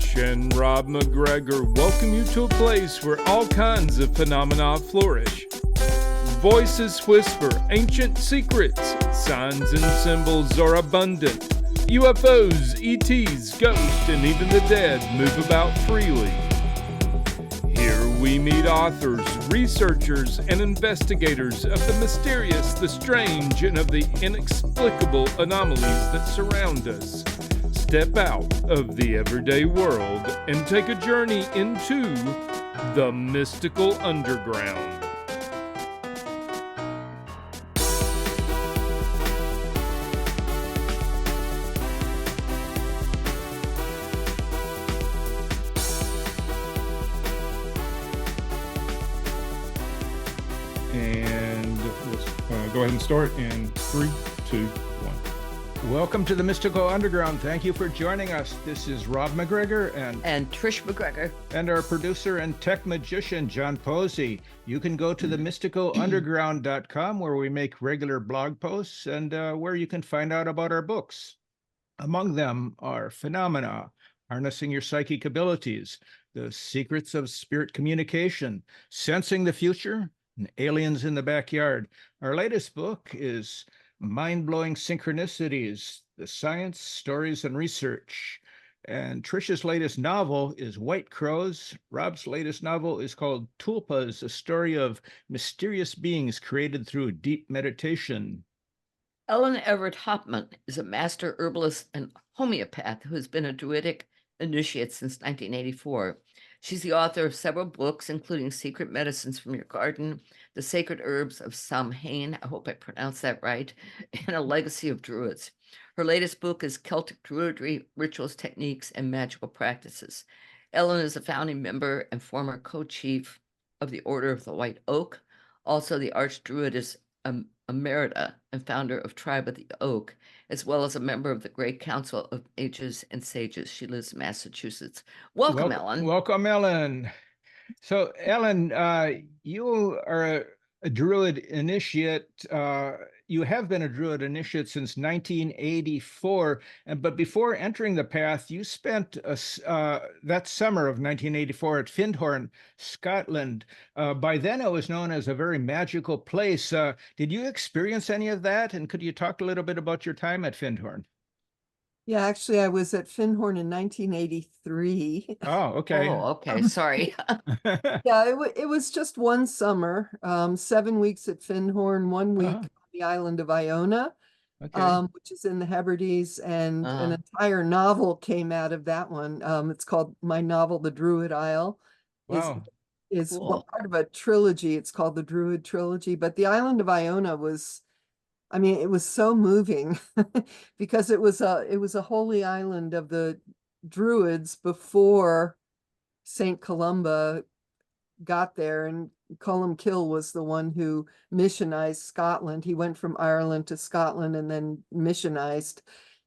Trish and Rob McGregor welcome you to a place where all kinds of phenomena flourish. Voices whisper ancient secrets, signs and symbols are abundant. UFOs, ETs, ghosts, and even the dead move about freely. Here we meet authors, researchers, and investigators of the mysterious, the strange, and of the inexplicable anomalies that surround us. Step out of the everyday world and take a journey into the mystical underground. And we'll go ahead and start in 3, 2, 1. Welcome to the Mystical Underground. Thank you for joining us. This is Rob McGregor and Trish McGregor. And our producer and tech magician, John Posey. You can go to the mysticalunderground.com where we make regular blog posts and where you can find out about our books. Among them are Phenomena, Harnessing Your Psychic Abilities, The Secrets of Spirit Communication, Sensing the Future, and Aliens in the Backyard. Our latest book is Mind-Blowing Synchronicities, The Science, Stories, and Research. And Trish's latest novel is White Crows. Rob's latest novel is called Tulpas, a story of mysterious beings created through deep meditation. Ellen Evert Hopman is a master herbalist and homeopath who has been a Druidic initiate since 1984. She's the author of several books, including Secret Medicines from Your Garden, The Sacred Herbs of Samhain, I hope I pronounced that right, and A Legacy of Druids. Her latest book is Celtic Druidry, Rituals, Techniques, and Magical Practices. Ellen is a founding member and former co-chief of the Order of the White Oak, also the archdruidess Emerita and founder of Tribe of the Oak, as well as a member of the Great Council of Ages and Sages. She lives in Massachusetts. Welcome, Ellen. Welcome, Ellen. So, Ellen, you are a Druid initiate. You have been a Druid initiate since 1984, but before entering the path, you spent that summer of 1984 at Findhorn, Scotland. By then, it was known as a very magical place. Did you experience any of that? And could you talk a little bit about your time at Findhorn? Yeah, actually, I was at Findhorn in 1983. Oh, okay. Oh, okay. Sorry. Yeah, it was just one summer, 7 weeks at Findhorn, 1 week on the island of Iona, which is in the Hebrides, and an entire novel came out of that one. It's called my novel, The Druid Isle. Wow. Is Cool. part of a trilogy. It's called the Druid Trilogy, but the island of Iona was, I mean, it was so moving because it was a holy island of the Druids before Saint Columba got there, and Columkill was the one who missionized Scotland. He went from Ireland to Scotland and then missionized,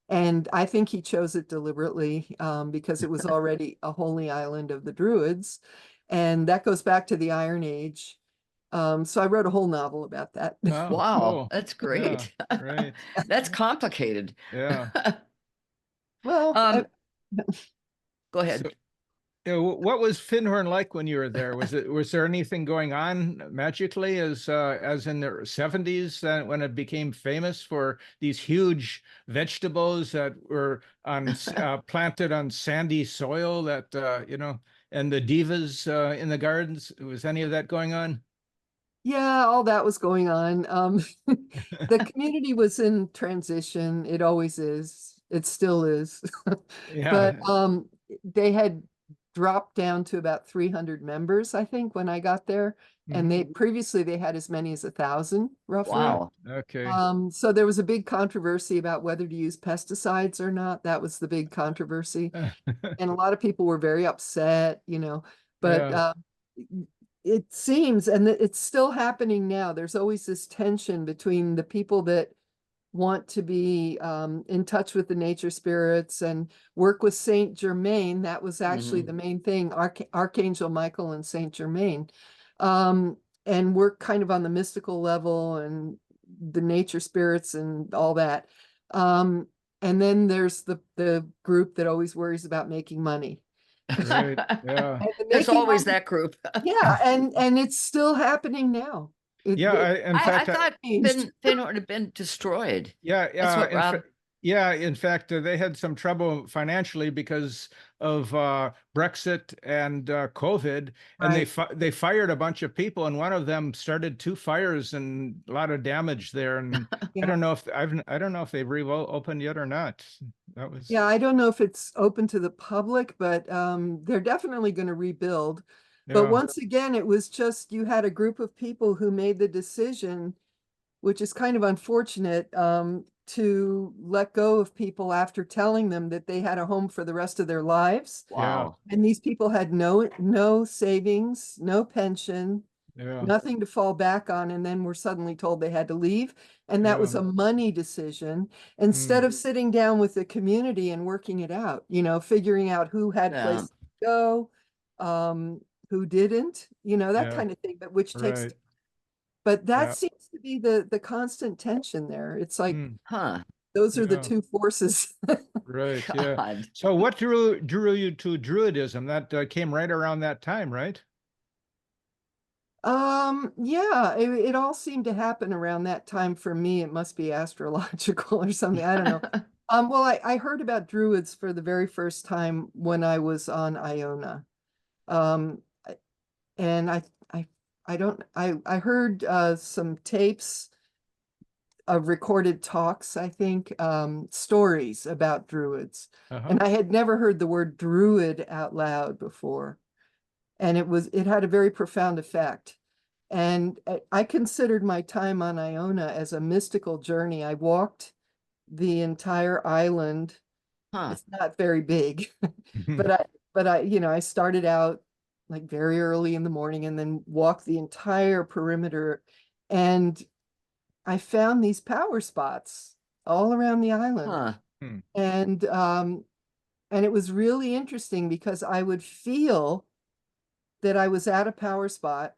and I think he chose it deliberately because it was already a holy island of the Druids, and that goes back to the Iron Age. So I wrote a whole novel about that. Oh, Wow, cool. that's great. Yeah, right. That's complicated. Yeah. Well, Go ahead. So, what was Findhorn like when you were there? Was there anything going on magically as in the 70s when it became famous for these huge vegetables that were planted on sandy soil that and the divas in the gardens? Was any of that going on? yeah, all that was going on. The community was in transition. It always is. It still is. Yeah. But they had dropped down to about 300 members, I think, when I got there. And they previously had as many as 1,000, roughly. Wow. Okay. So there was a big controversy about whether to use pesticides or not. That was the big controversy. And a lot of people were very upset, but Yeah. it seems, and it's still happening now, there's always this tension between the people that want to be in touch with the nature spirits and work with Saint Germain. That was actually the main thing, Archangel Michael and Saint Germain, and work kind of on the mystical level and the nature spirits and all that. And then there's the group that always worries about making money. Right. Yeah. And the There's making always of- that group. Yeah, and it's still happening now. Yeah. In I fact, thought changed. Finland had been destroyed. yeah. That's what In Rob. yeah. In fact, they had some trouble financially because of Brexit and COVID, and Right. they fired a bunch of people, and one of them started two fires and a lot of damage there. And I Yeah. don't know if I don't know if they've reopened yet or not. That was Yeah, I don't know if it's open to the public, but they're definitely going to rebuild. But yeah. once again, it was just you had a group of people who made the decision, which is kind of unfortunate, to let go of people after telling them that they had a home for the rest of their lives. Wow. And these people had no savings, no pension, Yeah. nothing to fall back on, and then were suddenly told they had to leave. And that was Yeah. a money decision instead of sitting down with the community and working it out, figuring out who had Yeah. places to go, who didn't, that Yeah. kind of thing, but which takes, Right. but that Yeah. seems to be the constant tension there. It's like Huh. those are the Yeah. two forces. Right. Yeah. God. So what drew you to Druidism? That came right around that time, right? Yeah, it all seemed to happen around that time for me. It must be astrological or something. I don't know. Well, I heard about Druids for the very first time when I was on Iona. Um, and I heard some tapes of recorded talks, I think, stories about Druids. Uh-huh. And I had never heard the word Druid out loud before. And it had a very profound effect. And I considered my time on Iona as a mystical journey. I walked the entire island. Huh. It's not very big, but I started out like very early in the morning and then walked the entire perimeter. And I found these power spots all around the island. Huh. And it was really interesting because I would feel that I was at a power spot.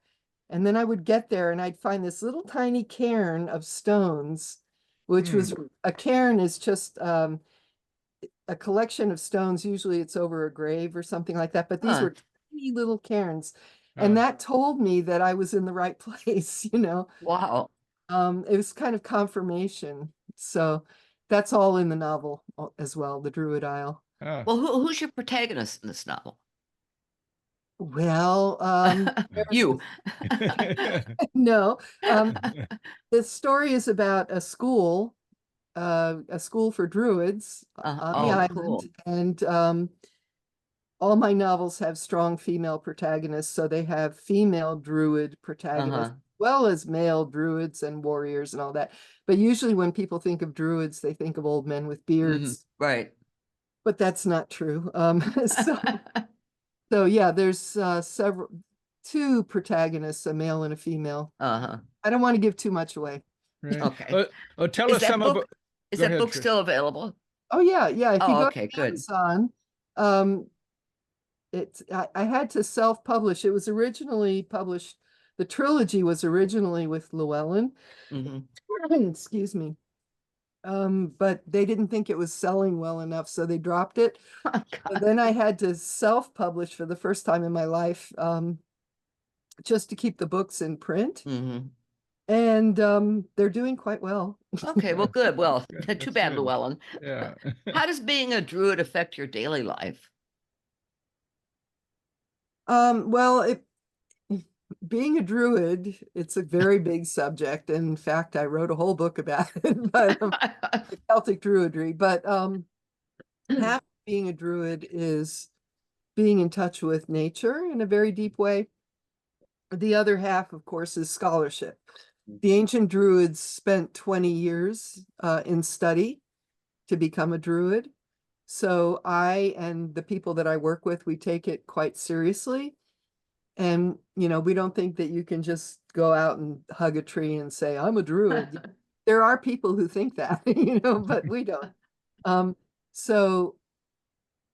And then I would get there and I'd find this little tiny cairn of stones, which was a cairn is just a collection of stones. Usually it's over a grave or something like that. But these Huh. were tiny little cairns. And that told me that I was in the right place, Wow. It was kind of confirmation. So that's all in the novel as well, The Druid Isle. Well, who's your protagonist in this novel? Well, You. no, the story is about a school for druids on the island, Cool. and all my novels have strong female protagonists, so they have female druid protagonists, as well as male druids and warriors and all that. But usually when people think of druids, they think of old men with beards. Right. But that's not true. So yeah, there's two protagonists, a male and a female. I don't want to give too much away. Right. Okay. Tell us some about. Is Go that ahead, book Trish. still available? Oh yeah. If you go okay, to good. Amazon, I had to self-publish. It was originally published. The trilogy was originally with Llewellyn. Excuse me. But they didn't think it was selling well enough, so they dropped it. So then I had to self-publish for the first time in my life, just to keep the books in print. And they're doing quite well. Okay, well, good. Well, Good. too That's bad, good. Llewellyn. Yeah. How does being a druid affect your daily life? Well, being a druid, it's a very big subject. In fact, I wrote a whole book about it, but Celtic Druidry. But half being a druid is being in touch with nature in a very deep way. The other half, of course, is scholarship. The ancient druids spent 20 years in study to become a druid. So I and the people that I work with, we take it quite seriously. And, we don't think that you can just go out and hug a tree and say, I'm a druid. There are people who think that, but we don't. So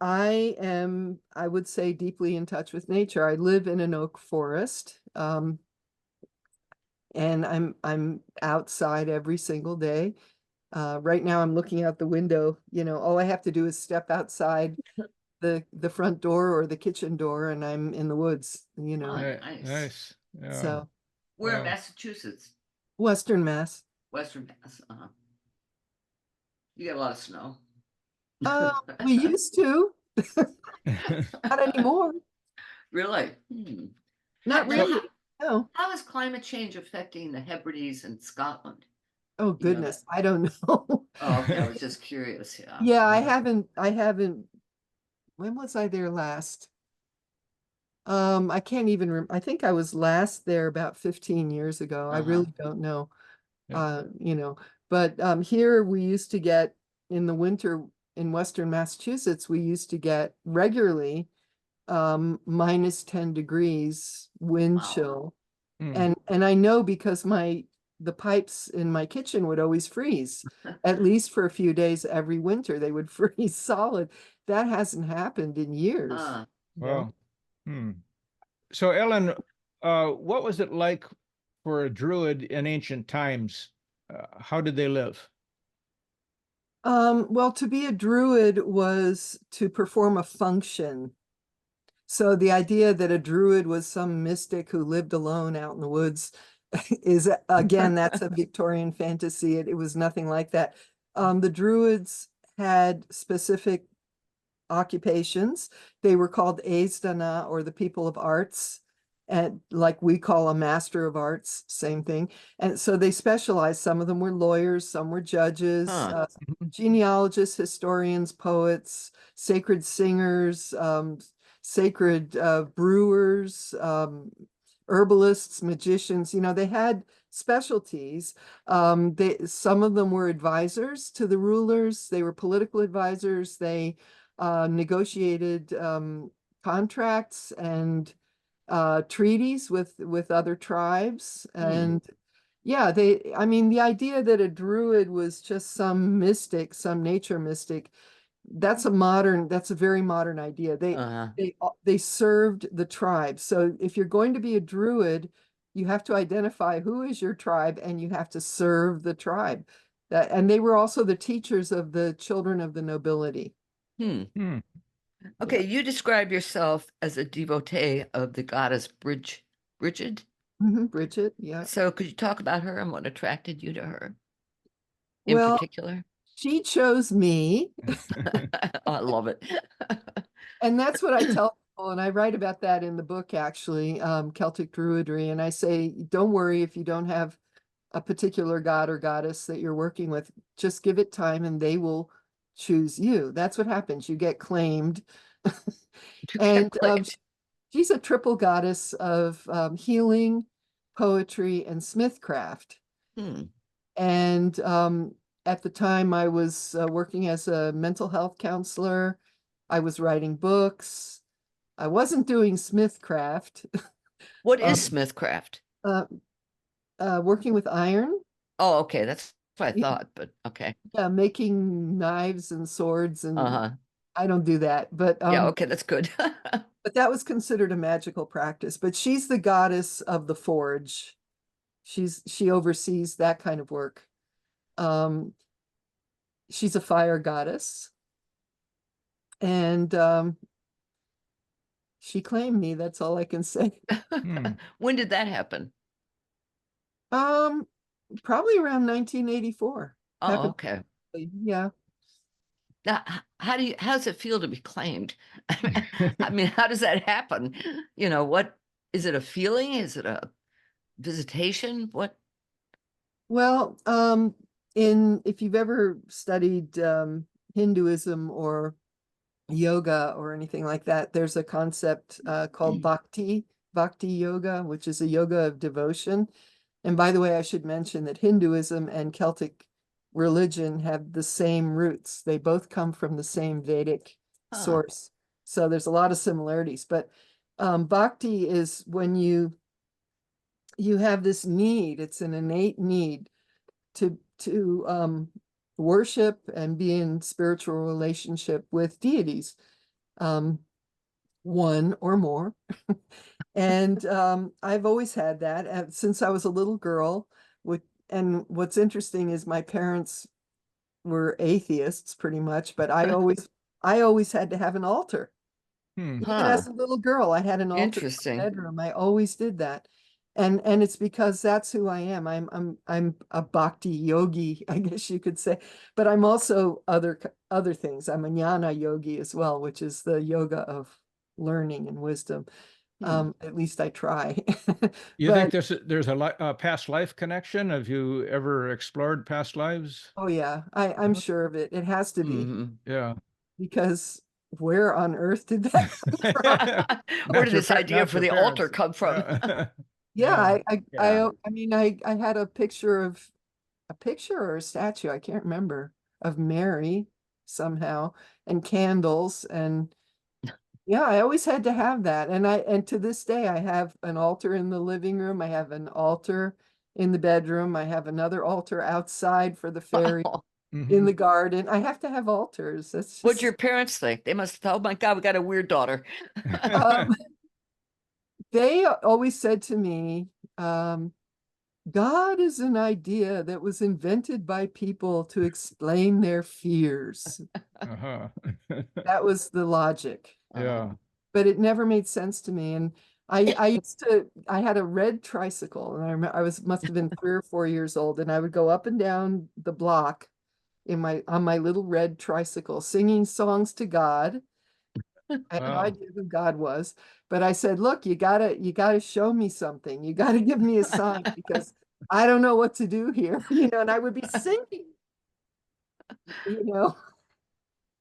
I am, I would say, deeply in touch with nature. I live in an oak forest. And I'm outside every single day. Right now I'm looking out the window, all I have to do is step outside the front door or the kitchen door, and I'm in the woods, you know. Oh, Nice. nice. Yeah. So We're in Wow. Massachusetts, Western Mass. Western Mass. You get a lot of snow. We used to, not anymore. Really? Not Now, really. No. how is climate change affecting the Hebrides in Scotland? Oh, You know goodness. I don't know. Oh, okay. I was just curious. Yeah. Yeah, I haven't. When was I there last? I can't even I think I was last there about 15 years ago. I really don't know. Yeah. You know, but here we used to get in the winter in Western Massachusetts, we used to get regularly minus 10 degrees wind Wow. chill. Hmm. And I know because the pipes in my kitchen would always freeze, at least for a few days every winter. They would freeze solid. That hasn't happened in years. You know? Wow. Hmm. So, Ellen, what was it like for a druid in ancient times? How did they live? Well, to be a druid was to perform a function. So the idea that a druid was some mystic who lived alone out in the woods is, again, that's a Victorian fantasy. It was nothing like that. The druids had specific occupations. They were called Aesdana, or the people of arts, and like we call a master of arts, same thing. And so they specialized. Some of them were lawyers, some were judges, genealogists, historians, poets, sacred singers, sacred brewers, herbalists, magicians. You know, they had specialties. Some of them were advisors to the rulers. They were political advisors. They negotiated contracts and treaties with other tribes. And yeah, I mean, the idea that a druid was just some mystic, some nature mystic, that's a very modern idea. They served the tribe. So if you're going to be a druid, you have to identify who is your tribe and you have to serve the tribe. And they were also the teachers of the children of the nobility. Hmm. Okay, you describe yourself as a devotee of the goddess Bridget. Bridget, yeah. So could you talk about her and what attracted you to her in Well, particular? she chose me, I love it. and that's what I tell people, and I write about that in the book, actually, Celtic Druidry, and I say, don't worry if you don't have a particular god or goddess that you're working with, just give it time and they will choose you. That's what happens. You get claimed. And she's a triple goddess of healing, poetry, and smithcraft. And at the time I was working as a mental health counselor. I was writing books. I wasn't doing smithcraft. What is smithcraft? Working with iron. Oh, okay. That's what I thought, but okay. Yeah, making knives and swords, and I don't do that. But yeah, okay, that's good. but that was considered a magical practice. But she's the goddess of the forge. She oversees that kind of work. She's a fire goddess. And she claimed me, that's all I can say. When did that happen? Probably around 1984. Oh, okay. Yeah. Now, how does it feel to be claimed? I mean, how does that happen? You know, what is it, a feeling? Is it a visitation? What? Well, if you've ever studied Hinduism or yoga or anything like that, there's a concept called bhakti yoga, which is a yoga of devotion. And by the way, I should mention that Hinduism and Celtic religion have the same roots. They both come from the same Vedic source. So there's a lot of similarities. But bhakti is when you have this need, it's an innate need to worship and be in spiritual relationship with deities, one or more. And I've always had that since I was a little girl. And what's interesting is my parents were atheists pretty much, but I I always had to have an altar. Hmm. Even Huh. as a little girl, I had an altar in Interesting. my bedroom. I always did that. And it's because that's who I am. I'm a bhakti yogi, I guess you could say. But I'm also other things. I'm a jnana yogi as well, which is the yoga of learning and wisdom. At least I try. You think But there's a past life connection? Have you ever explored past lives? oh yeah, I'm sure of it. It has to be, Mhm. Yeah. because where on earth did that come from? Where did this idea Not for your the altar parents. come from? Yeah, Yeah. Yeah. I mean, I had a picture or a statue, I can't remember, of Mary somehow, and candles, and yeah, I always had to have that. And to this day I have an altar in the living room, I have an altar in the bedroom, I have another altar outside for the fairy Wow. in Mhm. the garden. I have to have altars. That's What'd your just parents think? They must have, oh my God, we got a weird daughter. um they always said to me, um, God is an idea that was invented by people to explain their fears. Uh-huh. That was the logic. Yeah. But it never made sense to me. And I had a red tricycle, and I must have been 3 or 4 years old, and I would go up and down the block on my little red tricycle, singing songs to God. I had no Wow. idea who God was, but I said, look, you gotta show me something. You gotta give me a sign, because I don't know what to do here, and I would be singing, you know,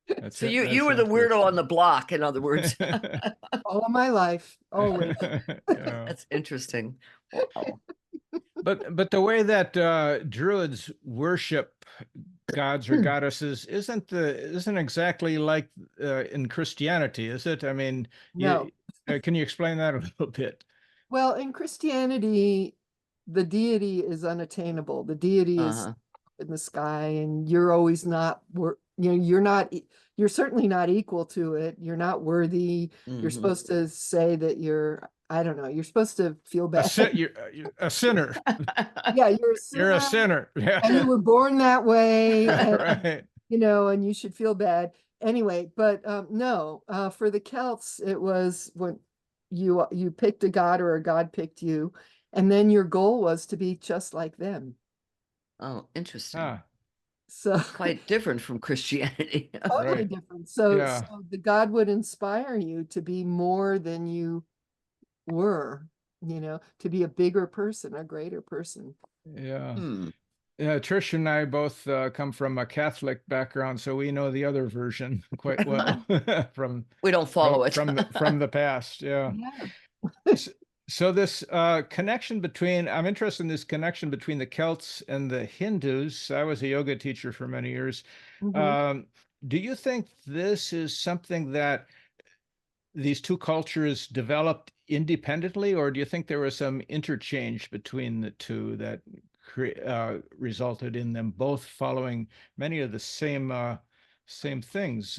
That's So it. you That's were the weirdo on interesting. the block, in other words. all of my life, always. Yeah. That's interesting. Wow. But the way that Druids worship gods or goddesses isn't exactly like in Christianity, is it? I mean, No. can you explain that a little bit? Well, in Christianity, the deity is unattainable. The deity is Uh-huh. in the sky, and you're always not, you're certainly not equal to it. You're not worthy. You're Hmm. supposed to say that I don't know, you're supposed to feel A bad. you're a sinner. Yeah, you're a You're a sinner, sinner. and you Yeah. were born that way, and Right. and you should feel bad anyway. But no, for the Celts, it was when you picked a god, or a god picked you, and then your goal was to be just like them. Oh, interesting. Ah, So Quite different from Christianity. totally right. different. So Yeah. the god would inspire you to be more than you were, to be a bigger person, a greater person. Yeah. Hmm. Yeah, Trish and I both come from a Catholic background, so we know the other version quite well from We don't follow it. from the past. Yeah. Yeah. S- So this connection between, I'm interested in this connection between the Celts and the Hindus. I was a yoga teacher for many years. Mhm. Um, do you think this is something that these two cultures developed independently, or do you think there was some interchange between the two that resulted in them both following many of the same things?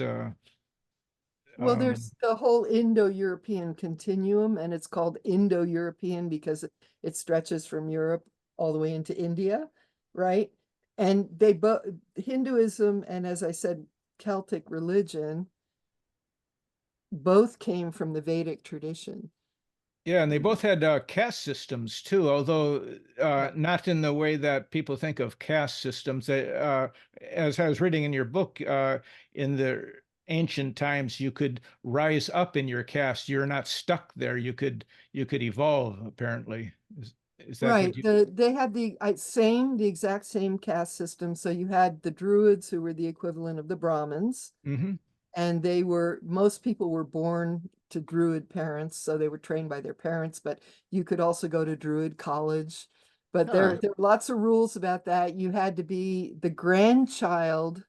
Well, Um, there's the whole Indo-European continuum, and it's called Indo-European because it stretches from Europe all the way into India, right? And they both, Hinduism and, as I said, Celtic religion, both came from the Vedic tradition. Yeah, and they both had caste systems too, although Yeah. not in the way that people think of caste systems. As I was reading in your book, in the ancient times, you could rise up in your caste. You're not stuck there. You could evolve, apparently. Is that what Right. you? They had the exact same caste system. So you had the Druids, who were the equivalent of the Brahmins, Hmm. and most people were born to Druid parents, so they were trained by their parents, but you could also go to Druid college. But Huh. there were lots of rules about that. You had to be the grandchild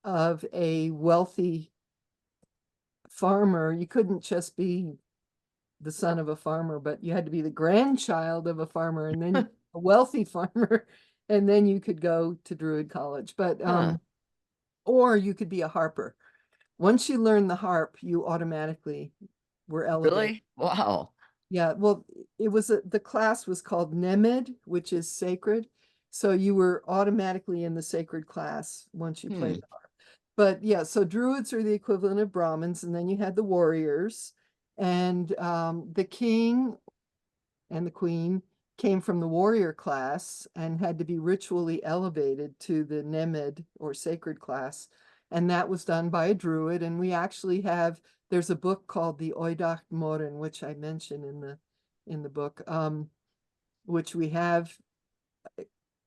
of a wealthy farmer. You couldn't just be the son of a farmer, but you had to be the grandchild of a farmer, and then a wealthy farmer, and then you could go to Druid college. But Huh. or you could be a harper. Once you learn the harp, you automatically were elevated. Really? Wow. Yeah, well, the class was called Nemed, which is sacred. So you were automatically in the sacred class once you Hmm. played the harp. But yeah, so Druids are the equivalent of Brahmins, and then you had the warriors, and the king and the queen came from the warrior class and had to be ritually elevated to the Nemed or sacred class. And that was done by a druid. And we actually have, there's a book called the Oidacht Morin, which I mention in the book, which we have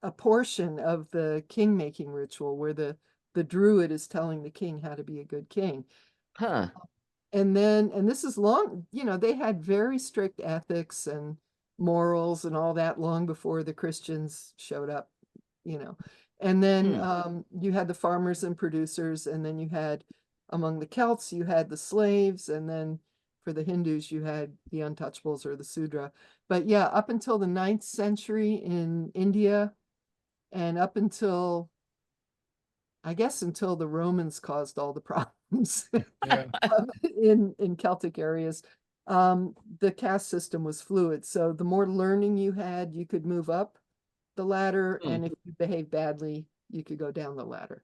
a portion of the king making ritual where the druid is telling the king how to be a good king. Huh. And then, and this is long, you know, they had very strict ethics and morals and all that long before the Christians showed up, you know. And then you had the farmers and producers, and then you had, among the Celts, you had the slaves, and then for the Hindus, you had the untouchables or the Sudra. But yeah, up until the 9th century in India, and up until, I guess, until the Romans caused all the problems Yeah. in Celtic areas, the caste system was fluid. So the more learning you had, you could move up the ladder, and if you behaved badly, you could go down the ladder.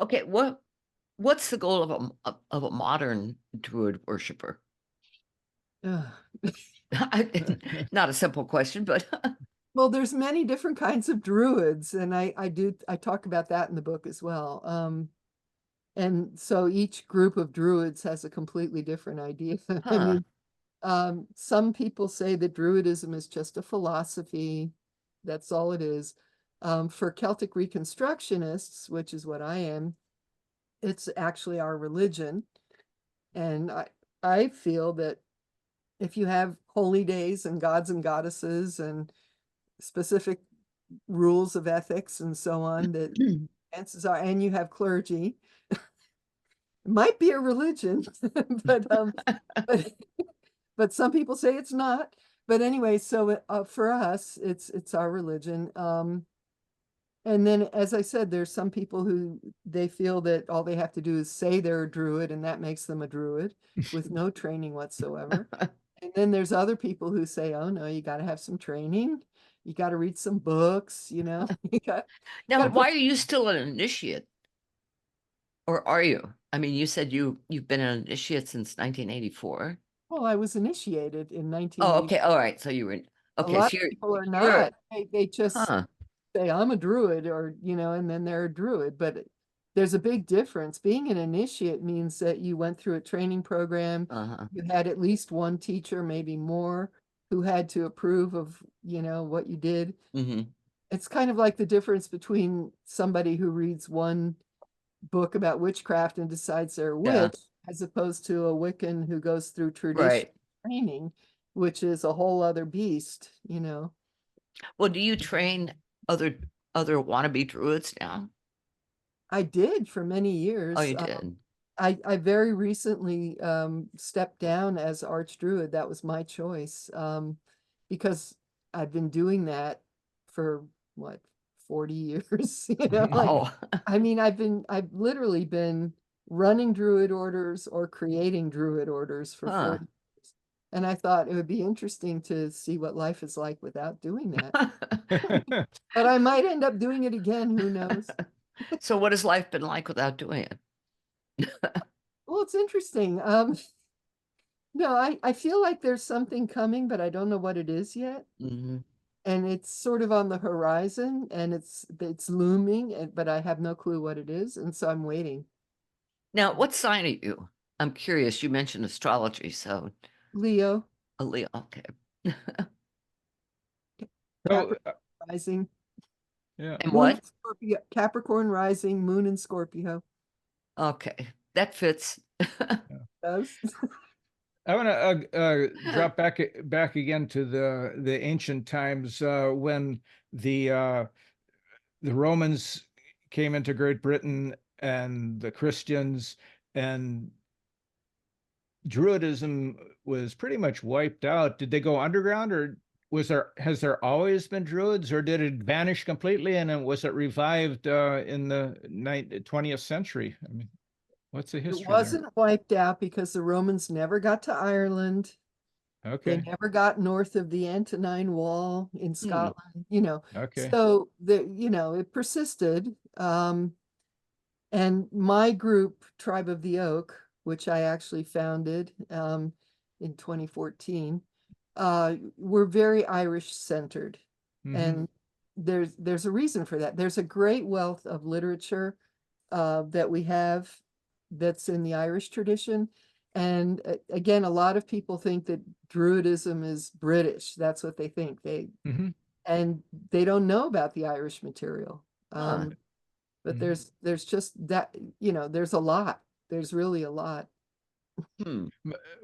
Okay, what's the goal of a modern druid worshiper? Ugh. Not a simple question, but Well, there's many different kinds of druids, and I talk about that in the book as well. And so each group of druids has a completely different idea. I huh. mean, some people say that Druidism is just a philosophy. That's all it is. For Celtic Reconstructionists, which is what I am, it's actually our religion. And I feel that if you have holy days and gods and goddesses and specific rules of ethics and so on, that chances are, and you have clergy, it might be a religion, but but some people say it's not. But anyway, so for us, it's our religion. And then, as I said, there's some people who they feel that all they have to do is say they're a druid, and that makes them a druid with no training whatsoever. And then there's other people who say, oh no, you got to have some training. You got to read some books, you know. Now, gotta why put, are you still an initiate? Or are you? I mean, you said you've been an initiate since 1984. well, I was initiated in Oh, 1980. okay. All right. So you were A okay. lot So of people are you're not. They just huh. say I'm a druid, or you know, and then they're a druid. But there's a big difference. Being an initiate means that you went through a training program. Uh-huh. You had at least one teacher, maybe more, who had to approve of, you know, what you did. Mm-hmm. It's kind of like the difference between somebody who reads one book about witchcraft and decides they're a Yeah. witch, as opposed to a Wiccan who goes through traditional Right. training, which is a whole other beast, you know. Well, do you train other wannabe druids now? I did for many Oh, years. you did. I very recently stepped down as archdruid. That was my choice, because I've been doing that for what, 40 years, you know, like, Oh, I mean, I've literally been running druid orders or creating druid orders for huh. 40 years. And I thought it would be interesting to see what life is like without doing that. But I might end up doing it again, who knows? So what has life been like without doing it? Well, it's interesting. No, I feel like there's something coming, but I don't know what it is yet. Mm-hmm. And it's sort of on the horizon, and it's looming, but I have no clue what it is, and so I'm waiting. Now, what sign are you? I'm curious. You mentioned astrology, so Leo, a Leo. Okay. So, Capricorn rising, yeah, And moon in what? Scorpio, Capricorn rising, moon in Scorpio. Okay, that fits. Does I want to drop back again to the ancient times when the the Romans came into Great Britain and the Christians, and Druidism was pretty much wiped out. Did they go underground, or has there always been Druids, or did it vanish completely and then was it revived in the 20th century? I mean, what's the it history there? wasn't wiped out because the Romans never got to Ireland. They Okay, never got north of the Antonine Wall in Hmm. Scotland, you know. okay. So the, you know, it persisted. And my group, Tribe of the Oak, which I actually founded in 2014, we're very Irish centered. Mhm. And there's a reason for that. There's a great wealth of literature that we have that's in the Irish tradition. And again, a lot of people think that Druidism is British. That's what they think. Mhm. And they don't know about the Irish material. Huh. But Mhm. there's just that, there's a lot. There's really a lot. Hmm.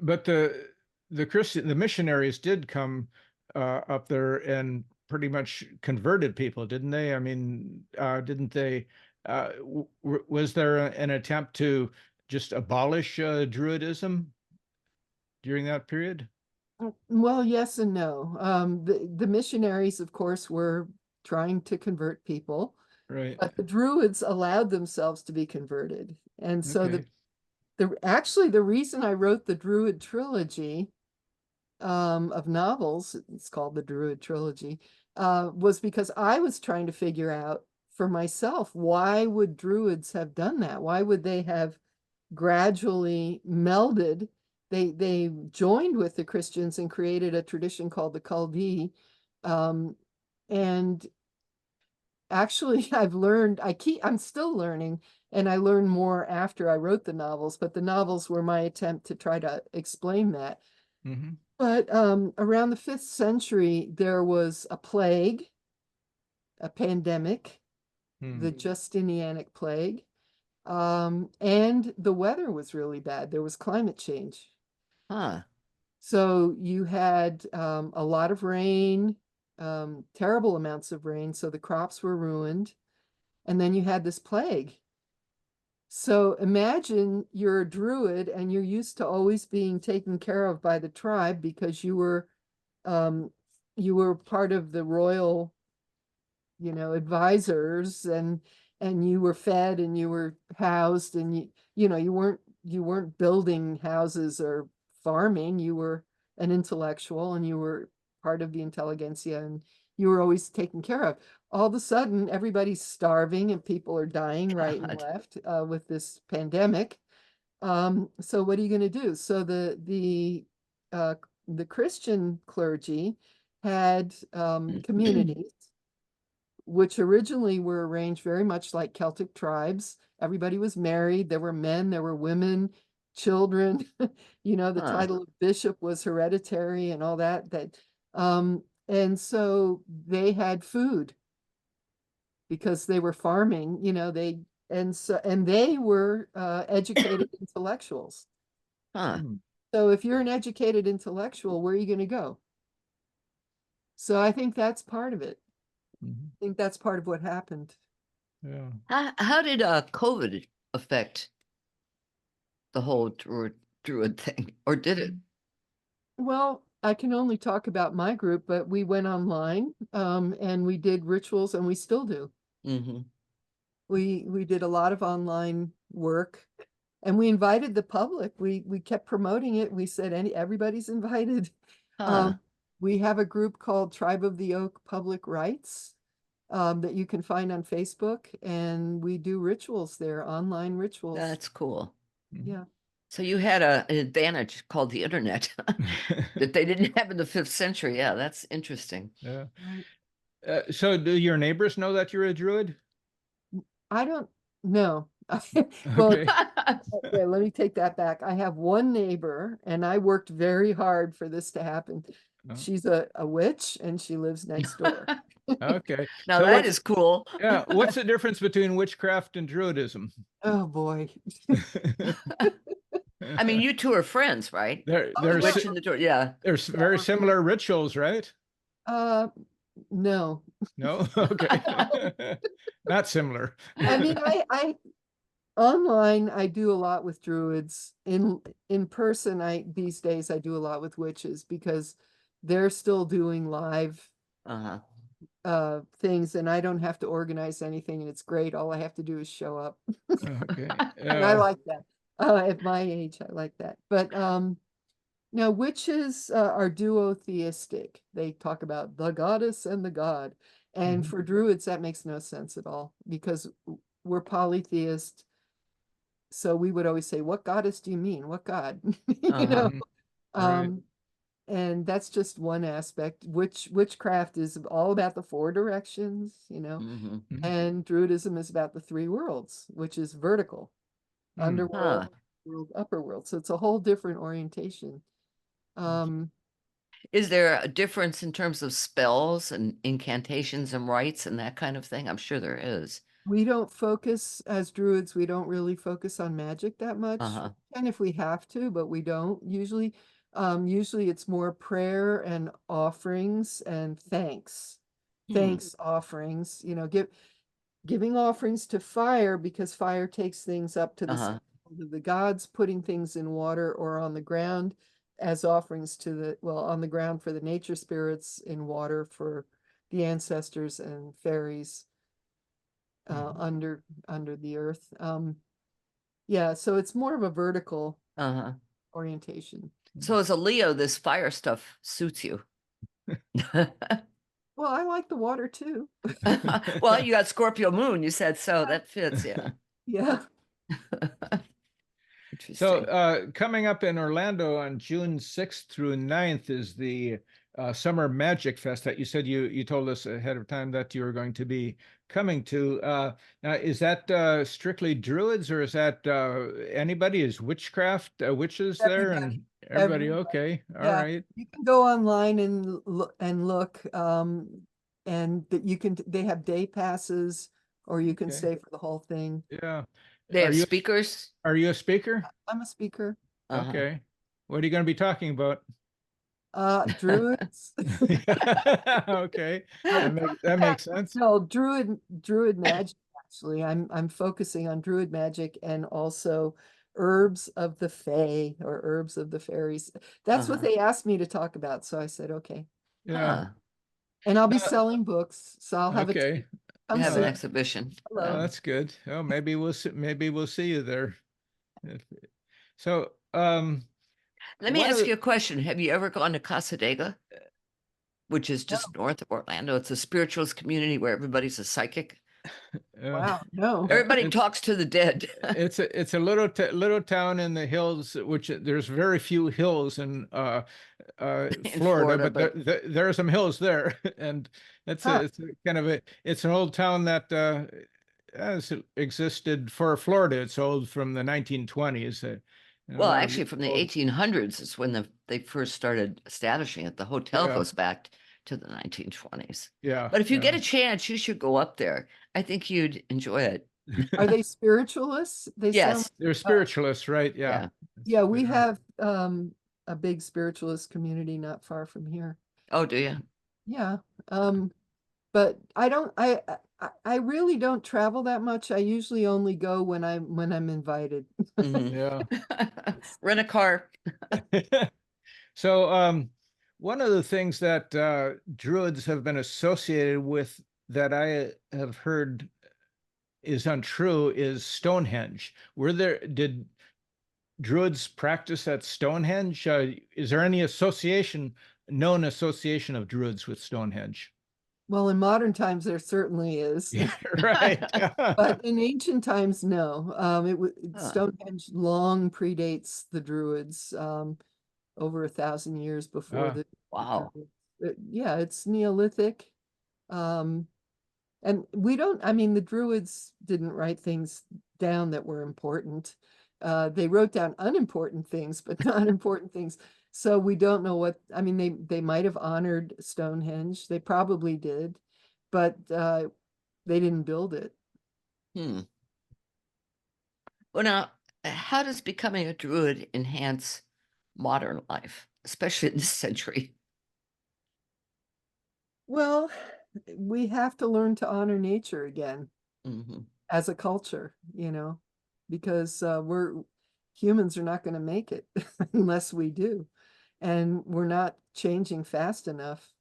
But the missionaries did come up there and pretty much converted people, didn't they? I mean, didn't they? Was there an attempt to just abolish Druidism during that period? Well, yes and no. The missionaries, of course, were trying to convert people, Right. but the Druids allowed themselves to be converted. And so Okay. actually the reason I wrote the Druid trilogy of novels, it's called the Druid trilogy, was because I was trying to figure out for myself, why would Druids have done that? Why would they have gradually melded? They joined with the Christians and created a tradition called the Chaldee. And actually I'm still learning, and I learned more after I wrote the novels, but the novels were my attempt to try to explain that. Hmm. But around the 5th century, there was a plague, a pandemic, the Justinianic plague, and the weather was really bad. There was climate change. Huh. So you had a lot of rain, terrible amounts of rain, so the crops were ruined. And then you had this plague. So imagine you're a druid and you're used to always being taken care of by the tribe because um, you were part of the royal, advisors, and you were fed and you were housed, and you weren't building houses or farming. You were an intellectual and you were part of the intelligentsia, and you were always taken care of. All of a sudden, everybody's starving and people are dying right and God. left with this pandemic. So what are you going to do? So uh, the Christian clergy had communities which originally were arranged very much like Celtic tribes. Everybody was married. There were men, there were women, children. The Huh. title of bishop was hereditary and all that. And so they had food because they were farming. And they were educated intellectuals. Huh. So if you're an educated intellectual, where are you going to go? So I think that's part of it. Hmm. I think that's part of what happened. Yeah. How did COVID affect the whole druid thing, or did it? Well, I can only talk about my group, but we went online and we did rituals, and we still do. Mm-hmm. We did a lot of online work, and we invited the public. We kept promoting it. We said everybody's invited. Huh. Um, we have a group called Tribe of the Oak Public Rites that you can find on Facebook, and we do rituals there, online rituals. That's cool. Yeah. So you had an advantage called the internet that they didn't have in the 5th century. Yeah, that's interesting. Yeah. Right. So do your neighbors know that you're a druid? I don't know. Well, Okay. okay, let me take that back. I have one neighbor, and I worked very hard for this to happen. Oh, She's a witch, and she lives next door. okay. Now So that is cool. what's the difference between witchcraft and druidism? Oh boy. I mean, you two are friends, right? There, Oh, there's yeah. Witch in the door. Yeah. there's Yeah, very we're similar rituals, right? Uh, no. No? Okay. Not similar. I mean, I online I do a lot with druids. In person, these days I do a lot with witches because they're still doing live Uh-huh. things, and I don't have to organize anything, and it's great. All I have to do is show up. Okay. And I like that. At my age, I like that. But now witches are duotheistic. They talk about the goddess and the god. And Mhm. for druids, that makes no sense at all because we're polytheist. so we would always say, what goddess do you mean? What god? Uh-huh. know? Mhm. Right. And that's just one aspect. Witchcraft is all about the four directions, Mhm. Mhm. and Druidism is about the three worlds, which is vertical, underworld, Huh. world, upper world. So it's a whole different orientation. Um, Is there a difference in terms of spells and incantations and rites and that kind of thing? I'm sure there is. we don't focus as Druids, we don't really focus on magic that much. Uh-huh. And if we have to, but we don't usually. Usually it's more prayer and offerings and thanks. Thanks offerings, giving offerings to fire because fire takes things up to the Uh-huh. of the gods, putting things in water or on the ground as offerings to on the ground for the nature spirits, in water for the ancestors and fairies under the earth. Yeah, so it's more of a vertical Uh-huh. orientation. So as a Leo, this fire stuff suits you. Well, I like the water too. Well, you got Scorpio moon, you said, so that fits, yeah. Yeah. So, Interesting. coming up in Orlando on June 6th through 9th is the Summer Magic Fest that you said you told us ahead of time that you were going to be coming to. Now, is that strictly Druids, or is that anybody? Is witchcraft witches there Everybody. and everybody? Everybody. Okay, all Yeah, right. you can go online and look, and that they have day passes, or you can Okay, stay for the whole thing. yeah. They Are have you speakers. are you a speaker? I'm a speaker. Uh-huh. Okay. What are you going to be talking about? Druids. Okay, Uh, that makes sense. no, druid magic, actually. I'm focusing on druid magic and also herbs of the fae or herbs of the fairies. That's what Uh-huh. they asked me to talk about, so I said okay. Yeah. Huh. And I'll be Uh, selling books, so I'll have a okay. You come have Oh, an see. exhibition. Hello. that's good. Oh, maybe we'll see you there. If- So, Let me one of ask the you a question. Have you ever gone to Casadega, which is No, just north of Orlando? It's a spiritualist community where everybody's a psychic. wow, no. Everybody it's talks to the dead. it's a little town in the hills, which there's very few hills in In Florida, Florida, but but there are some hills there, and Huh. it's a kind of it's an old town that has existed for Florida. It's old from the 1920s. A well, lot of actually from the old, 1800s is when they first started establishing it. The hotel yeah, goes back to the 1920s. yeah, But if you yeah. get a chance, you should go up there. I think you'd enjoy it. Are they spiritualists? They sound Yes. They're uh, spiritualists, right? Yeah. Yeah. yeah, we Yeah. have a big spiritualist community not far from here. Oh, do you? Yeah. But I don't I really don't travel that much. I usually only go when I'm invited. Mhm. Yeah. Rent a car. So, one of the things that Druids have been associated with that I have heard is untrue is Stonehenge. Did Druids practice at Stonehenge? Is there any known association of Druids with Stonehenge? Well, in modern times there certainly is. Yeah, right. But in ancient times, no. Huh. Stonehenge long predates the Druids, over 1,000 years before Uh, the Wow. Druids. Yeah, it's Neolithic. Um, and I mean, the Druids didn't write things down that were important. They wrote down unimportant things, but not important things. So we don't know I mean, they might have honored Stonehenge. They probably did, but they didn't build it. Hmm. Well, now, how does becoming a druid enhance modern life, especially in this century? Well, we have to learn to honor nature again Hmm. as a culture, because humans are not going to make it unless we do. And we're not changing fast enough.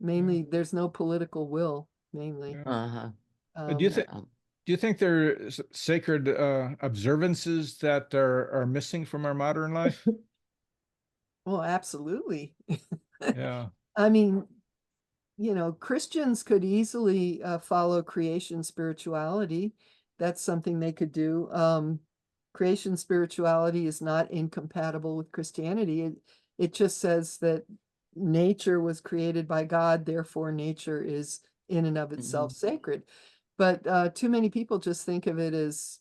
yeah, Mainly, there's no political will, mainly. yeah. Uh-huh. Do you think No. do you think there's sacred observances that are missing from our modern life? Well, absolutely. Yeah. I mean, Christians could easily follow creation spirituality. that's something they could do. Creation spirituality is not incompatible with Christianity. It just says that nature was created by God, therefore nature is in and of itself sacred. But too many people just think of it as,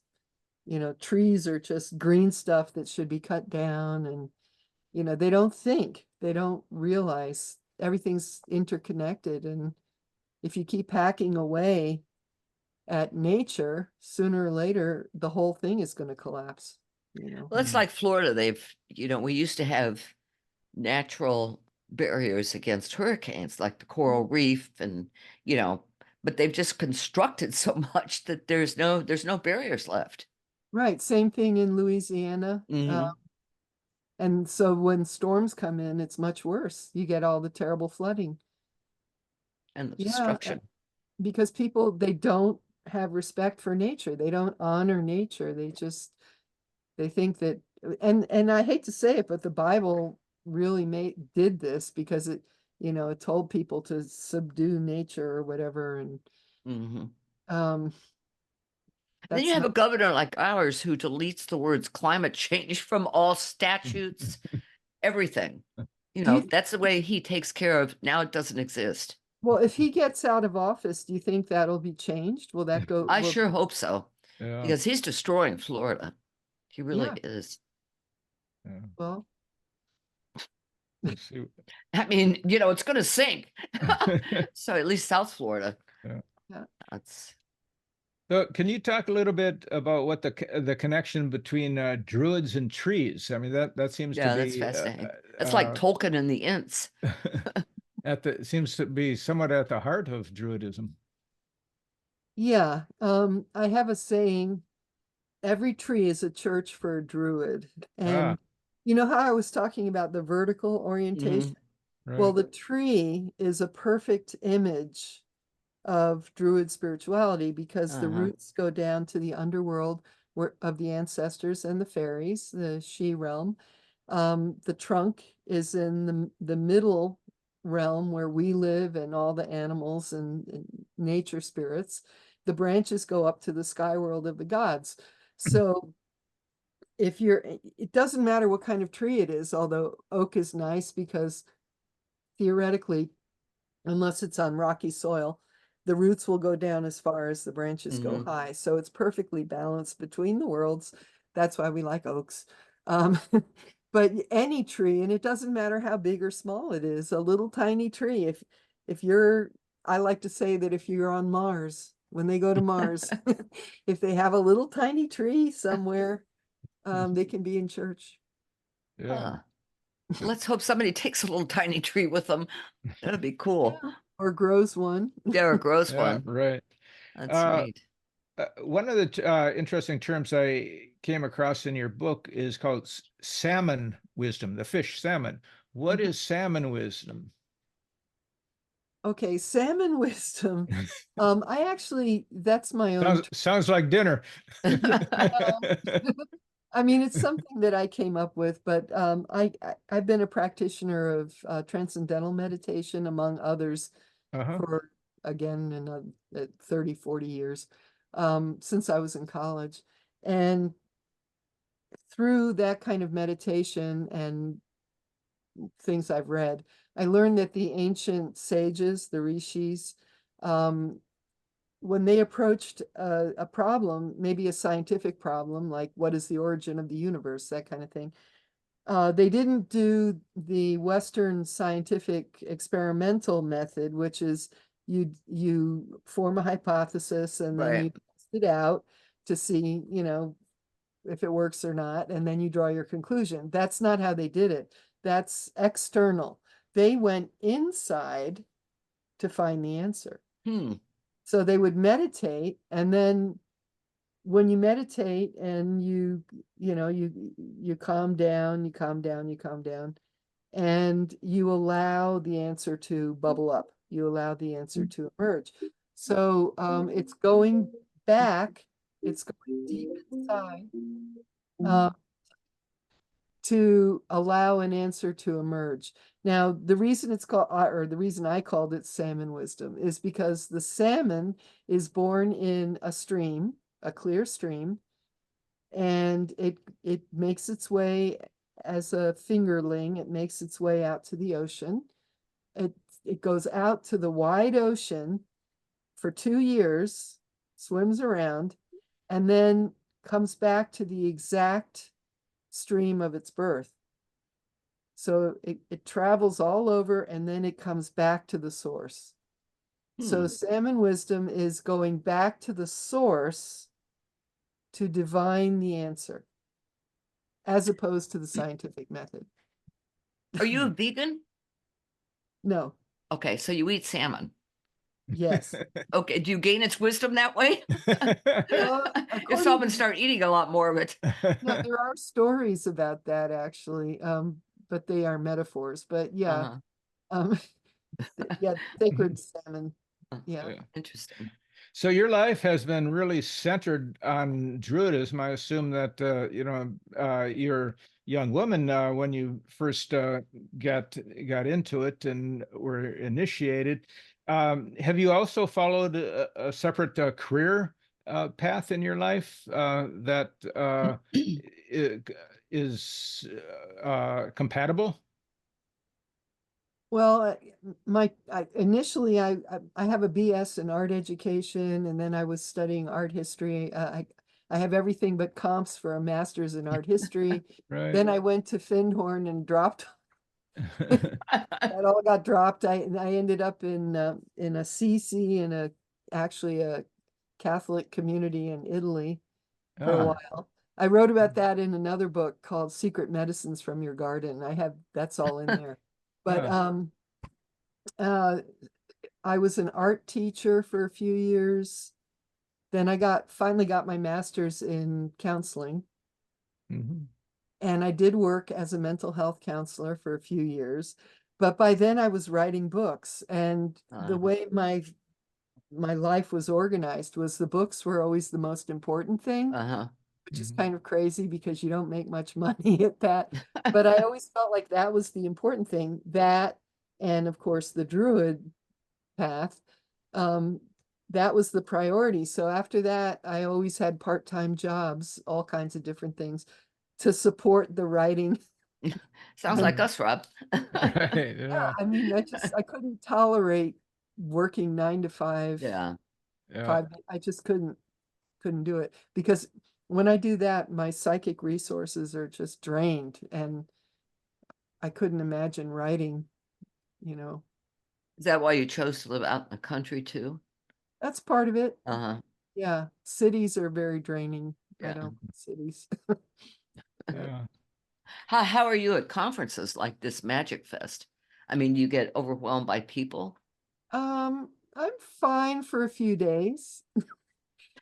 trees are just green stuff that should be cut down, and they don't realize everything's interconnected. And if you keep hacking away at nature, sooner or later the whole thing is going to collapse. Well, it's like Florida. We used to have natural barriers against hurricanes, like the coral reef, and but they've just constructed so much that there's no barriers left. Right, same thing in Louisiana. And so when storms come in, it's much worse. You get all the terrible flooding. And the Yeah, destruction. because people, they don't have respect for nature. They don't honor nature. They think that, and I hate to say it, but the Bible really did this, because it told people to subdue nature or whatever. And then you that's have not a governor like ours who deletes the words climate change from all statutes, everything. That's the way he takes care of. Now it doesn't exist. well, if he gets out of office, do you think that'll be changed? Will that go? I sure hope so, Yeah. because he's destroying Florida. He really is. Yeah. Well, Let's see. I mean, it's going to sink. So at least South Florida. Yeah. That's. So can you talk a little bit about what the connection between druids and trees? I mean, that seems to be that's fascinating. That's like Tolkien and the Ents. seems to be somewhat at the heart of Druidism. Yeah. I have a saying, every tree is a church for a druid. And you know how I was talking about the vertical orientation? Right. Well, the tree is a perfect image of druid spirituality, because the roots go down to the underworld of the ancestors and the fairies, the she realm. The trunk is in the middle realm where we live, and all the animals and nature spirits. The branches go up to the sky world of the gods. So it doesn't matter what kind of tree it is, although oak is nice because theoretically, unless it's on rocky soil, the roots will go down as far as the branches go high. So it's perfectly balanced between the worlds. That's why we like oaks. But any tree, and it doesn't matter how big or small it is, a little tiny tree, I like to say that if you're on Mars, when they go to Mars, if they have a little tiny tree somewhere, they can be in church. Yeah. Let's hope somebody takes a little tiny tree with them. That'd be cool. Yeah. Or grows one. Yeah, or grows one. Right. That's neat. One of the interesting terms I came across in your book is called salmon wisdom, the fish salmon. What is salmon wisdom? Okay, salmon wisdom. That's my own. Sounds like dinner. I mean, it's something that I came up with, but I've been a practitioner of transcendental meditation, among others, for, again, 30, 40 years, since I was in college. And through that kind of meditation and things I've read, I learned that the ancient sages, the rishis, when they approached a problem, maybe a scientific problem, like what is the origin of the universe, that kind of thing, they didn't do the Western scientific experimental method, which is you form a hypothesis and then you test it out to see, if it works or not, and then you draw your conclusion. That's not how they did it. That's external. They went inside to find the answer. So they would meditate, and then when you meditate and you calm down, and you allow the answer to bubble up, you allow the answer to emerge. So it's going back, it's going deep inside, to allow an answer to emerge. Now, the reason it's called, or the reason I called it salmon wisdom, is because the salmon is born in a stream, a clear stream, and it makes its way as a fingerling. It makes its way out to the ocean. It goes out to the wide ocean for 2 years, swims around, and then comes back to the exact stream of its birth. So it travels all over, and then it comes back to the source. So salmon wisdom is going back to the source to divine the answer, as opposed to the scientific method. Are you a vegan? No, Okay, so you eat salmon. yes. Okay, do you gain its wisdom that way? If according salmon to- start eating a lot more of it. No, there are stories about that actually, but they are metaphors. But yeah, Uh-huh. yeah, sacred salmon. Yeah. Yeah. Interesting. So your life has been really centered on Druidism. I assume that you're a young woman when you first got into it and were initiated. Have you also followed a separate career path in your life that is compatible? Well, initially I have a BS in art education, and then I was studying art history. I have everything but comps for a master's in art history. Right. Then I went to Findhorn and dropped. That all got dropped. I ended up in a CC in actually a Catholic community in Italy for a while. I wrote about that in another book called Secret Medicines from Your Garden. That's all in there. But I was an art teacher for a few years. Then I finally got my master's in counseling. Mhm. And I did work as a mental health counselor for a few years. But by then I was writing books, and the way my life was organized was the books were always the most important thing. Which is kind of crazy because you don't make much money at that. But I always felt like that was the important thing. That, and of course, the Druid path, that was the priority. So after that, I always had part-time jobs, all kinds of different things to support the writing. Sounds like us, Rob. Right, Yeah, I mean, I couldn't tolerate working 9 to 5. Yeah. yeah. I just couldn't do it, because when I do that, my psychic resources are just drained, and I couldn't imagine writing, you know. Is that why you chose to live out in the country too? That's part of it. Uh-huh. Yeah, cities are very draining. I Yeah. don't like cities. Yeah. How are you at conferences like this Magic Fest? I mean, do you get overwhelmed by people? I'm fine for a few days,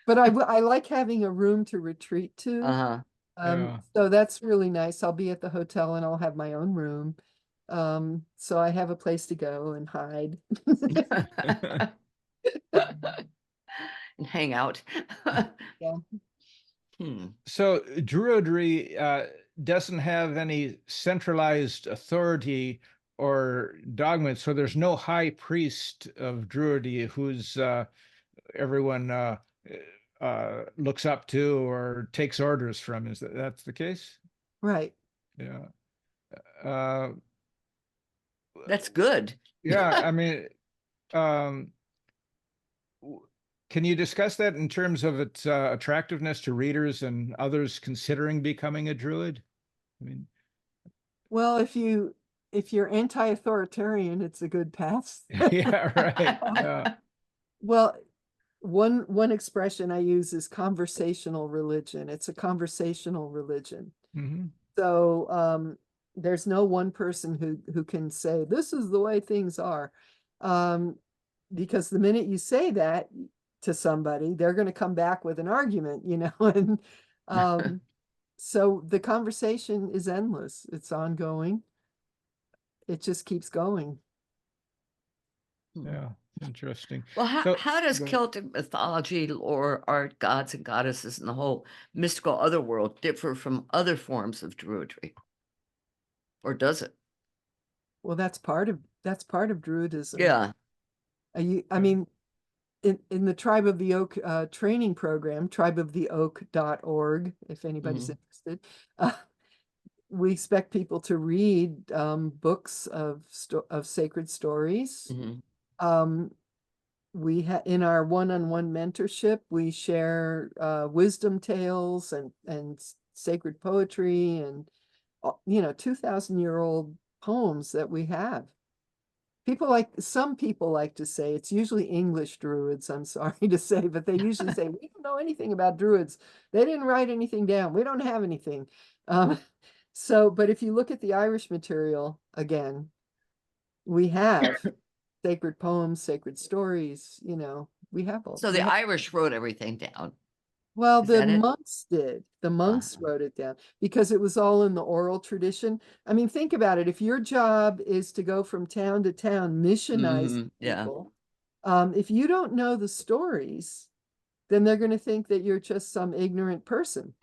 but I like having a room to retreat to. Uh-huh. Yeah. So that's really nice. I'll be at the hotel and I'll have my own room. So I have a place to go and hide. And hang out. Yeah. So Druidry doesn't have any centralized authority or dogma, so there's no high priest of Druidry who's everyone looks up to or takes orders from. Is that's the case? Right. Yeah. Uh, That's good. yeah, I mean, um, can you discuss that in terms of its attractiveness to readers and others considering becoming a druid? I mean, Well, if you're anti-authoritarian, it's a good path. yeah, right. Yeah. Well, one expression I use is conversational religion. It's a conversational religion. Mhm. So there's no one person who can say this is the way things are, because the minute you say that to somebody, they're going to come back with an argument, and so the conversation is endless. It's ongoing. It just keeps going. Yeah, interesting. Well, So, how does go ahead. Celtic mythology, lore, art, gods and goddesses, and the whole mystical otherworld differ from other forms of Druidry? Or does it? Well, that's part of Druidism. Yeah. I Yeah. mean, in the Tribe of the Oak training program, tribeoftheoak.org, if anybody's Mhm. interested, we expect people to read books of sacred stories. Mhm. We in our one-on-one mentorship, we share wisdom tales and sacred poetry and 2,000-year-old poems that we have. Some people like to say, it's usually English Druids, I'm sorry to say, but they usually say, we don't know anything about Druids. They didn't write anything down. We don't have anything. But if you look at the Irish material, again, we have sacred poems, sacred stories, we have all, So we the have. Irish wrote everything down. Well, Is the that it? monks did. The monks Uh, wrote it down because it was all in the oral tradition. I mean, think about it. If your job is to go from town to town, missionize yeah. people, if you don't know the stories, then they're going to think that you're just some ignorant person.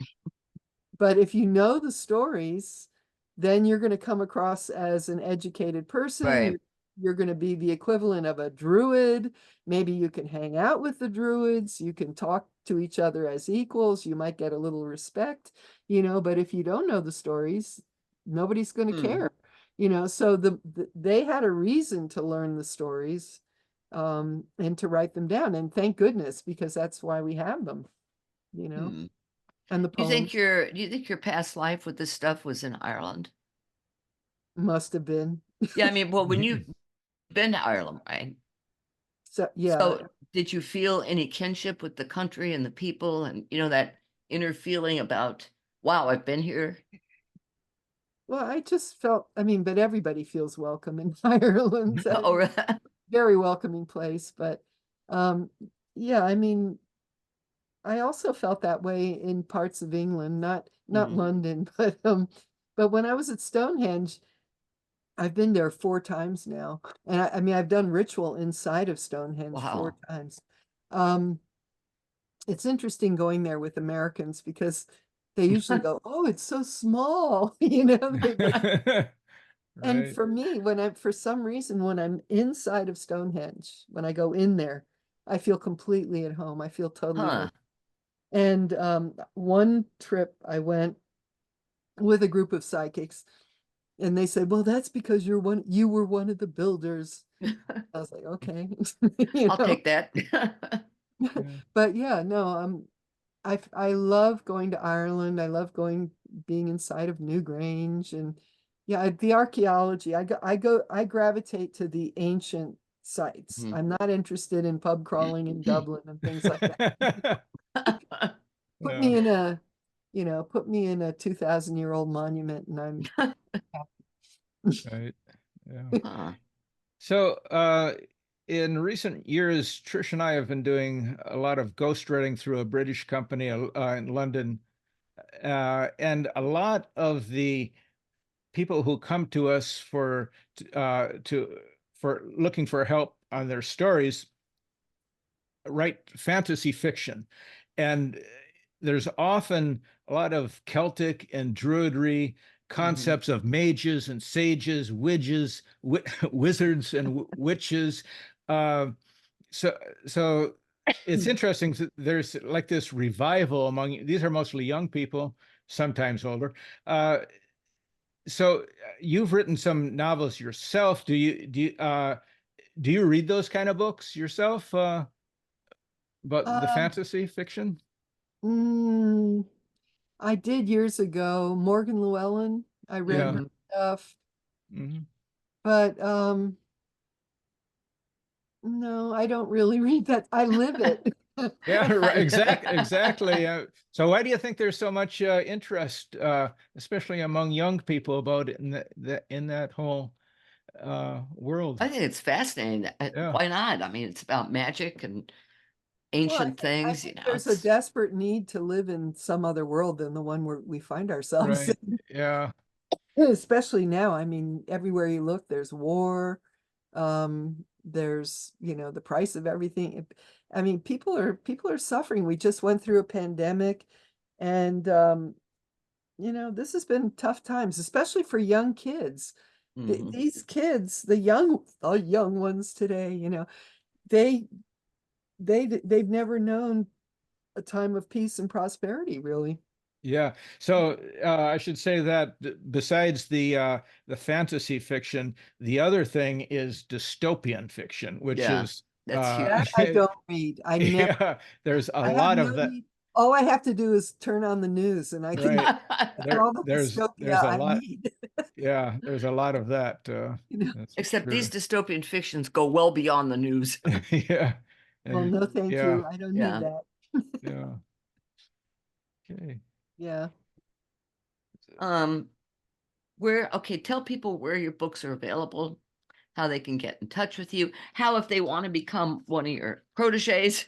But if you know the stories, then you're going to come across as an educated person. Right. You're going to be the equivalent of a druid. Maybe you can hang out with the druids. You can talk to each other as equals. You might get a little respect, but if you don't know the stories, nobody's going to Hmm. care, so they had a reason to learn the stories and to write them down. And thank goodness, because that's why we have them, Hmm. and the poems. Do you think your past life with this stuff was in Ireland? Must have been. Yeah, I mean, well, when you've been to Ireland, right? So yeah. So did you feel any kinship with the country and the people and that inner feeling about, wow, I've been here? Well, I just felt, I mean, but everybody feels welcome in Ireland. Or Very welcoming place. But yeah, I mean, I also felt that way in parts of England, not Mhm. London, but when I was at Stonehenge, I've been there 4 times now. And I mean, I've done ritual inside of Stonehenge four Wow. times. Um, it's interesting going there with Americans because they usually go, "Oh, it's so small," And Right. for me, for some reason, when I'm inside of Stonehenge, when I go in there, I feel completely at home. I feel totally Huh. home. And one trip I went with a group of psychics, and they said, "Well, that's because you were one of the builders." I was like, "Okay," you I'll know. take that. Yeah. But yeah, no, I love going to Ireland. I love being inside of Newgrange, and yeah, the archaeology. I gravitate to the ancient sites. Mhm. I'm not interested in pub crawling in Dublin and things like that. Put No, me in a, put me in a 2,000-year-old monument and I'm right. Yeah. Huh. So, in recent years, Trish and I have been doing a lot of ghostwriting through a British company in London. And a lot of the people who come to us for looking for help on their stories write fantasy fiction, and there's often a lot of Celtic and Druidry Mhm. concepts of mages and sages, witches, wizards and witches. Uh, so, so it's interesting. There's like this revival among these are mostly young people, sometimes older. So you've written some novels yourself. Do you read those kind of books yourself? About the Um, fantasy fiction? mm, I did years ago. Morgan Llewellyn, I read Yeah. her Mhm. stuff, Hmm. but no, I don't really read that. I live it. Yeah, right. Exactly. So why do you think there's so much interest, especially among young people, about it in that whole world? I think it's fascinating. Yeah, Why not? I mean, it's about magic and Well, ancient I things, think there's a it's desperate need to live in some other world than the one where we find ourselves right. Yeah, especially now. I mean, everywhere you look, there's war. There's, the price of everything. I mean, people are suffering. We just went through a pandemic and this has been tough times, especially for young kids. These kids, the young ones today, they they've never known a time of peace and prosperity, really. Yeah. So I should say that besides the fantasy fiction, the other thing is dystopian fiction, which Yeah, is that's huge. That I don't read. I never. yeah, there's a I have lot no of that. need. All I have to do is turn on the news, and I can Right. get all the There's dystopia a I lot. need. Yeah, there's a lot of that. You know. That's for Except these sure. dystopian fictions go well beyond the news. Yeah. Well, no, thank Yeah. you. I don't Yeah. need that. Yeah. Okay. Yeah. Okay, tell people where your books are available, how they can get in touch with you, how if they want to become one of your proteges,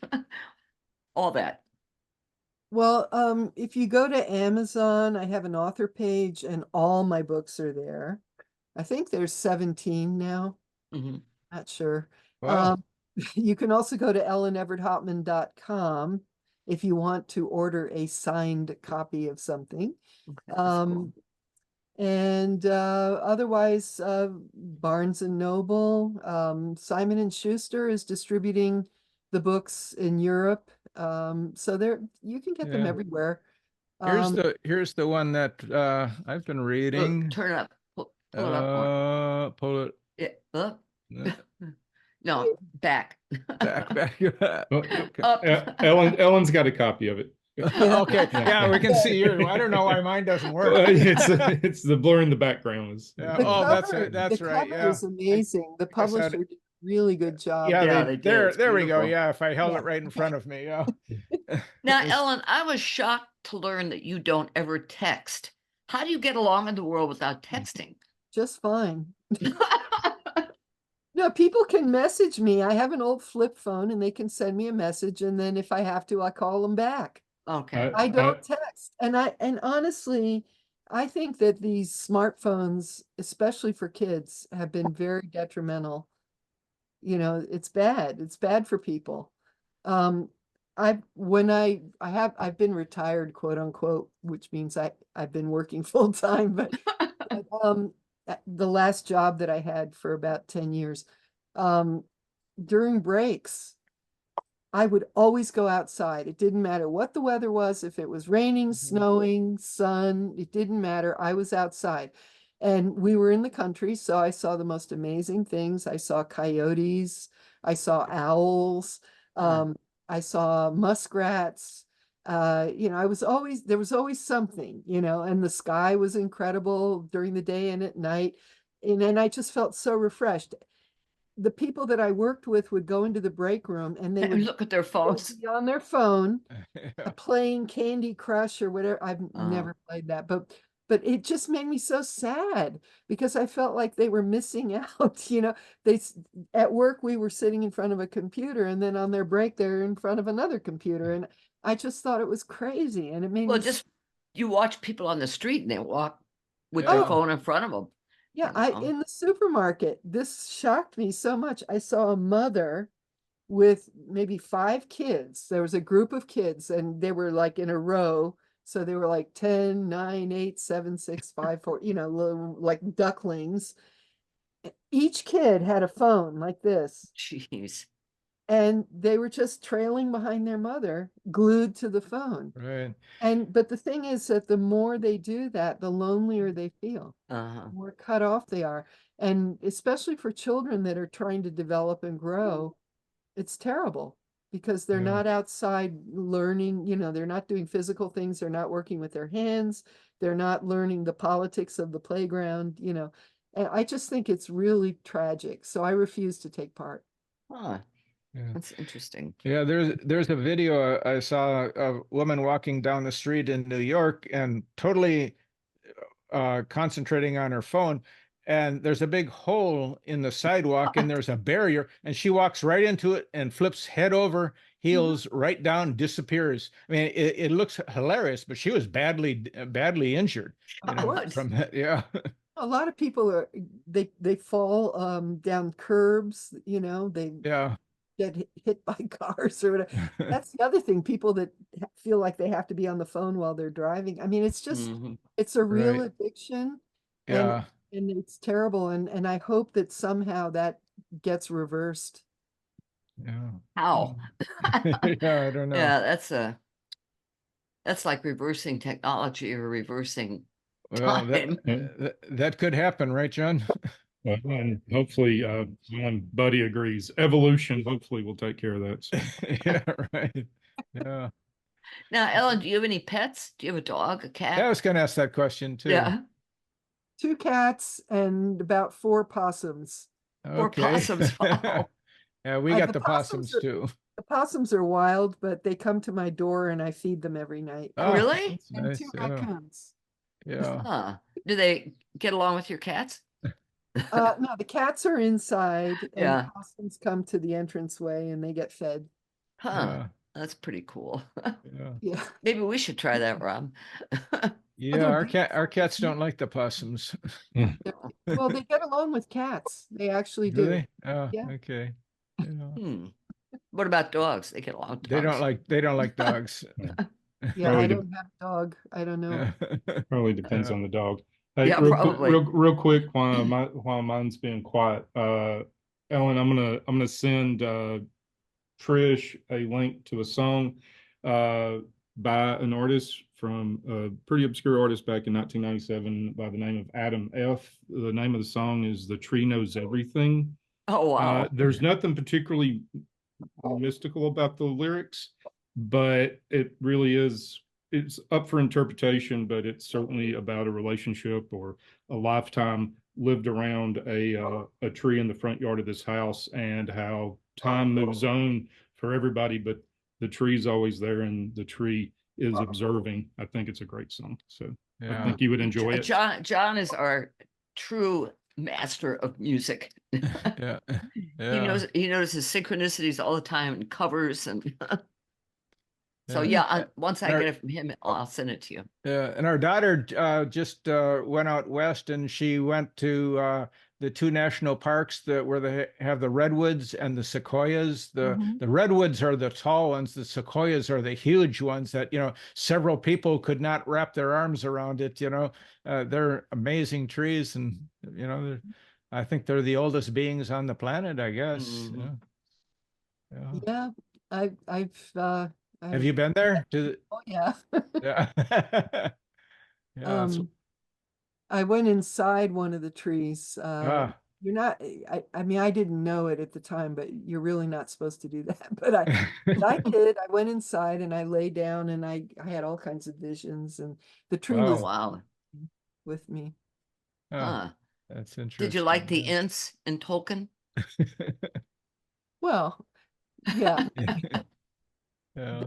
all that. Well, if you go to Amazon, I have an author page, and all my books are there. I think there's 17 now. Mhm. Not sure. Wow. You can also go to elleneverthopman.com if you want to order a signed copy of something. Okay, that's cool. And otherwise, Barnes and Noble, Simon and Schuster is distributing the books in Europe. So there you can get them Yeah. everywhere. Here's the one that I've been reading. Turn up, pull it up more. Pull it Yeah, no, back. back. Well, Okay. Up. Ellen's got a copy of it. Okay. Yeah. Yeah, we can see yours. I don't know why mine doesn't work. Well, it's the blur in the background is. Yeah. The Oh, that's cover- right. That's the right. cover Yeah. is amazing. The I saw it. publisher did a really good job. Yeah, Yeah, they, they did. there, It's there we go. beautiful. Yeah, if I held Yeah. it right in front of me. Yeah. Now, It's- Ellen, I was shocked to learn that you don't ever text. How do you get along in the world without texting? Just fine. No, people can message me. I have an old flip phone, and they can send me a message, and then if I have to, I call them back. Okay. I don't text. And honestly, I think that these smartphones, especially for kids, have been very detrimental. You know, it's bad. It's bad for people. I've been retired, quote unquote, which means I've been working full time, but the last job that I had for about 10 years, during breaks, I would always go outside. It didn't matter what the weather was, if it was raining, snowing, sun, it didn't matter. I was outside. And we were in the country, so I saw the most amazing things. I saw coyotes, I saw owls, I saw muskrats. There was always something, and the sky was incredible during the day and at night. And I just felt so refreshed. The people that I worked with would go into the break room, and they would Look at their phones. be on their phone Yeah. playing Candy Crush or whatever. I've never played that, but it just made me so sad because I felt like they were missing out. At work we were sitting in front of a computer, and then on their break they're in front of another computer, and I just thought it was crazy, and it made Well, me just you watch people on the street and they walk with Yeah. their phone in front of them. Yeah, you know. in the supermarket, this shocked me so much. I saw a mother with maybe 5 kids. There was a group of kids, and they were like in a row. So they were like 10, 9, 8, 7, 6, 5, 4, like ducklings. Each kid had a phone like this, Jeez. and they were just trailing behind their mother, glued to the phone. Right. But the thing is that the more they do that, the lonelier they feel. Uh-huh. The more cut off they are. And especially for children that are trying to develop and grow, it's terrible because they're Yeah. not outside learning, they're not doing physical things, they're not working with their hands, they're not learning the politics of the playground, And I just think it's really tragic. So I refuse to take part. Huh. Yeah. That's interesting. Yeah, there's a video I saw a woman walking down the street in New York and totally concentrating on her phone, and there's a big hole in the sidewalk and there's a barrier, and she walks right into it and flips head over heels right down, disappears. I mean, it looks hilarious, but she was badly injured, Of course. from that. Yeah. A lot of people they fall down curbs, they Yeah. get hit by cars or whatever. That's the other thing, people that feel like they have to be on the phone while they're driving. I mean, it's just Mhm. it's a real Right. addiction, Yeah. and it's terrible, and I hope that somehow that gets reversed. Yeah. How? Yeah, I don't know. Yeah, that's like reversing technology or reversing Well, time. that could happen, right, John? Well, and hopefully, my buddy agrees. Evolution hopefully will take care of that. So. Yeah, right. Yeah. Now, Ellen, do you have any pets? Do you have a dog, a Yeah, I cat? was going to ask that question too. Yeah, 2 cats and about 4 possums. or Okay. possums. Wow. Yeah, we Uh, got the the possums possums are- too. The possums are wild, but they come to my door and I feed them every night. Oh, Really? that's And nice. 2 Yeah. raccoons. Yeah. Huh. Do they get along with your cats? No, the cats are inside and Yeah. the possums come to the entranceway and they get fed. Huh. Yeah. That's pretty cool. Yeah. Yeah. Maybe we should try that, Rob. Yeah, they're our cats don't like the possums. Well, they get along with cats. They actually Do do. they? Oh, Yeah. okay. Yeah. Hmm. What about dogs? They get along with They dogs. don't like dogs. Yeah, Probably I do. don't have a dog. I don't know. Probably depends Yeah. on the dog. Hey, Yeah, real, probably. real quick, while mine's being quiet, Ellen, I'm gonna send Trish a link to a song by an artist from a pretty obscure artist back in 1997 by the name of Adam F. The name of the song is "The Tree Knows Everything." Oh, wow. There's nothing particularly mystical about the lyrics, but it really is, it's up for interpretation, but it's certainly about a relationship or a lifetime lived around a tree in the front yard of this house and how time moves on for everybody, but the tree's always there and the tree is observing. I think it's a great song. So I Yeah. think you would enjoy it. John is our true master of music. Yeah. He Yeah. notices synchronicities all the time and covers and so Yeah. once I And our- get it from him, I'll send it to you. Yeah, and our daughter just went out west, and she went to the 2 national parks where they have the redwoods and the sequoias. Mhm. The redwoods are the tall ones. The sequoias are the huge ones that several people could not wrap their arms around it. They're amazing trees, and I think they're the oldest beings on the planet, I guess. Mhm. Yeah. Yeah, I've Have you been there? Oh yeah. Yeah. Yeah. I went inside one of the trees. Ah. You're not, I mean, I didn't know it at the time, but you're really not supposed to do that. But I did. I went inside and I lay down and I had all kinds of visions and the tree Wow. Oh, was wow. with me. Ah, Huh. that's interesting. Did you like the yeah. Ints in Tolkien? Well, yeah, Yeah.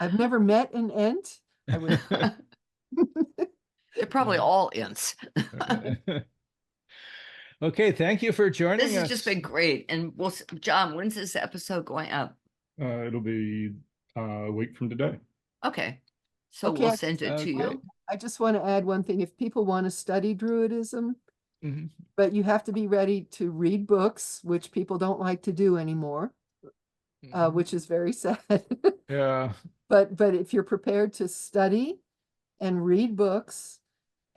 I've never met an Ent. I would, They're probably all Ints. Okay, thank you for joining This has us. just been great. And John, when's this episode going up? It'll be a week from today. Okay. So Okay, we'll send it to okay. you. I just want to add one thing. If people want to study Druidism, Mhm. but you have to be ready to read books, which people don't like to do anymore, which is very sad. Yeah. But if you're prepared to study and read books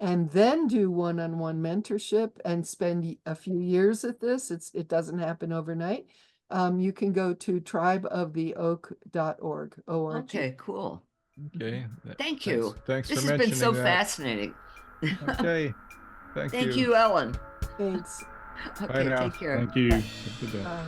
and then do one-on-one mentorship and spend a few years at this, it doesn't happen overnight. You can go to tribeoftheoak.org. Okay, cool. Okay. Thank you. Thanks This for has been so mentioning that. fascinating. Okay. Thank Thank you. you, Ellen. Thanks. Okay, now. take care. Thank you. Have a good day. Bye.